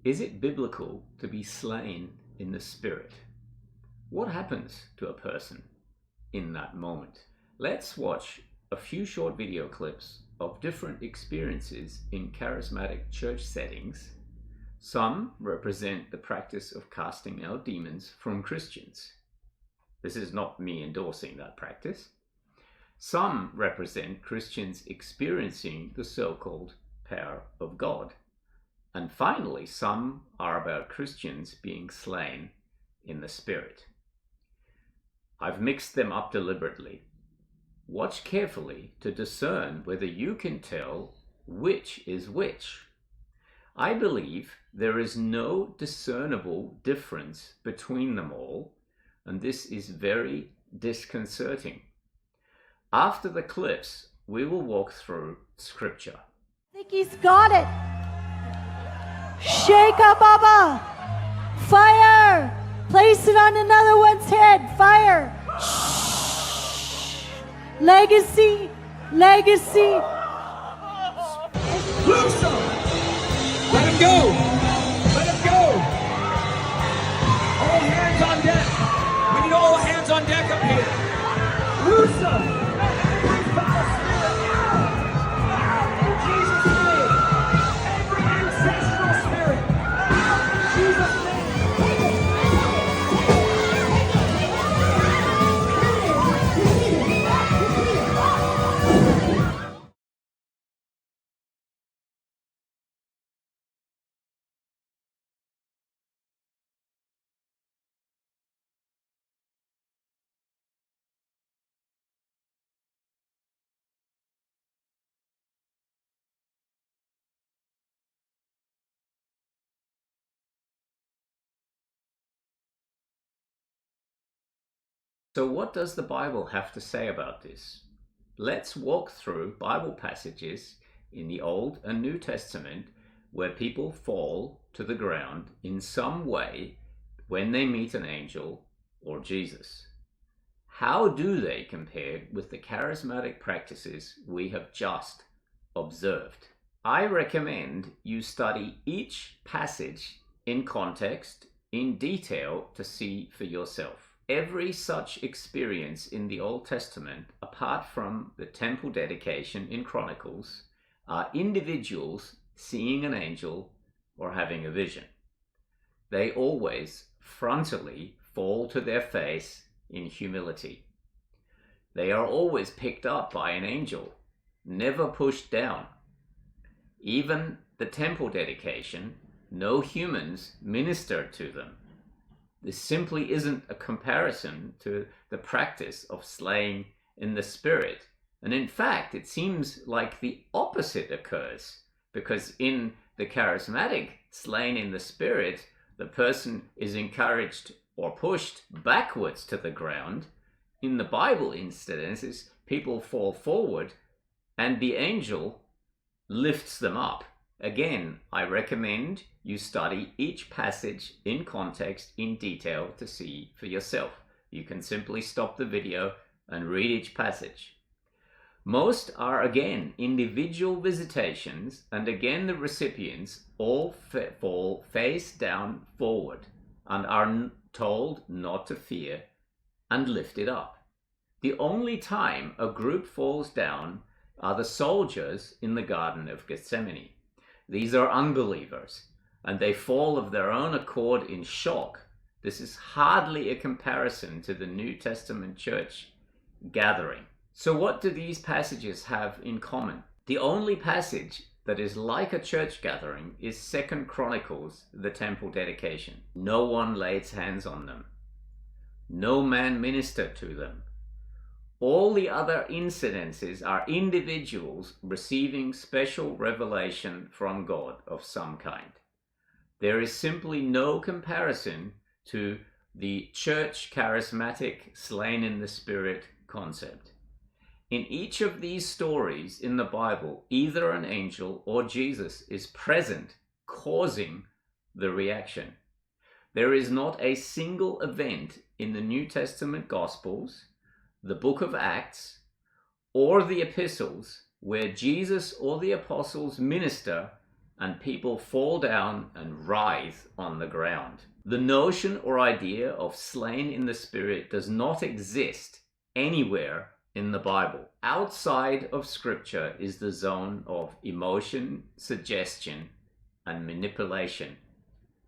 Is it biblical to be slain in the Spirit? What happens to a person in that moment? Let's watch a few short video clips of different experiences in charismatic church settings. Some represent the practice of casting out demons from Christians. This is not me endorsing that practice. Some represent Christians experiencing the so-called power of God. And finally, some are about Christians being slain in the Spirit. I've mixed them up deliberately. Watch carefully to discern whether you can tell which is which. I believe there is no discernible difference between them all, and this is very disconcerting. After the clips, we will walk through Scripture. I think he's got it. Shake up, Baba. Fire. Place it on another one's head. Fire. Shh. Legacy. Legacy. Loose him. Let him go. Let him go. All hands on deck. We need all hands on deck up here. Loose him. So what does the Bible have to say about this? Let's walk through Bible passages in the Old and New Testament where people fall to the ground in some way when they meet an angel or Jesus. How do they compare with the charismatic practices we have just observed? I recommend you study each passage in context, in detail, to see for yourself. Every such experience in the Old Testament, apart from the temple dedication in Chronicles, are individuals seeing an angel or having a vision. They always frontally fall to their face in humility. They are always picked up by an angel, never pushed down. Even the temple dedication, no humans ministered to them. This simply isn't a comparison to the practice of slaying in the Spirit. And in fact, it seems like the opposite occurs, because in the charismatic slaying in the Spirit, the person is encouraged or pushed backwards to the ground. In the Bible instances, people fall forward and the angel lifts them up. Again, I recommend you study each passage in context, in detail, to see for yourself. You can simply stop the video and read each passage. Most are, again, individual visitations, and again the recipients all fall face down forward and are told not to fear and lifted up. The only time a group falls down are the soldiers in the Garden of Gethsemane. These are unbelievers, and they fall of their own accord in shock. This is hardly a comparison to the New Testament church gathering. So what do these passages have in common? The only passage that is like a church gathering is 2 Chronicles, the temple dedication. No one lays hands on them. No man ministered to them. All the other incidences are individuals receiving special revelation from God of some kind. There is simply no comparison to the church charismatic slain in the Spirit concept. In each of these stories in the Bible, either an angel or Jesus is present, causing the reaction. There is not a single event in the New Testament Gospels, the book of Acts, or the epistles where Jesus or the apostles minister and people fall down and writhe on the ground. The notion or idea of slain in the Spirit does not exist anywhere in the Bible. Outside of Scripture is the zone of emotion, suggestion, and manipulation.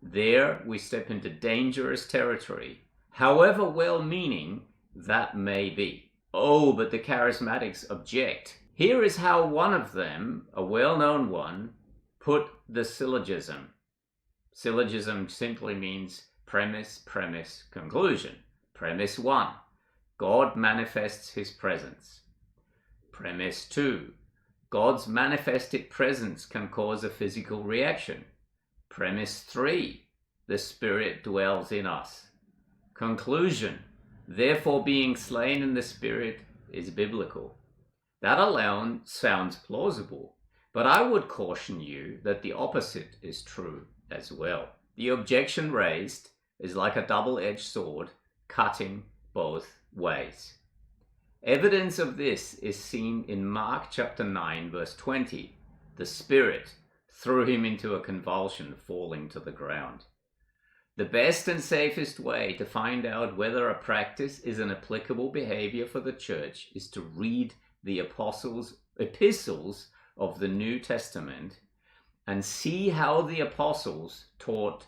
There we step into dangerous territory, however well-meaning that may be. Oh, but the charismatics object. Here is how one of them, a well-known one, put the syllogism. Syllogism simply means premise, premise, conclusion. Premise 1, God manifests his presence. Premise 2, God's manifested presence can cause a physical reaction. Premise 3, the Spirit dwells in us. Conclusion, therefore being slain in the Spirit is biblical. That alone sounds plausible, but I would caution you that the opposite is true as well. The objection raised is like a double-edged sword, cutting both ways. Evidence of this is seen in Mark chapter 9, verse 20. The Spirit threw him into a convulsion, falling to the ground. The best and safest way to find out whether a practice is an applicable behavior for the church is to read the epistles of the New Testament and see how the apostles taught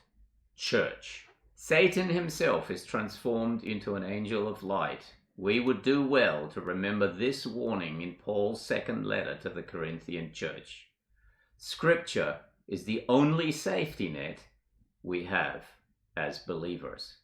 church. Satan himself is transformed into an angel of light. We would do well to remember this warning in Paul's second letter to the Corinthian church. Scripture is the only safety net we have as believers.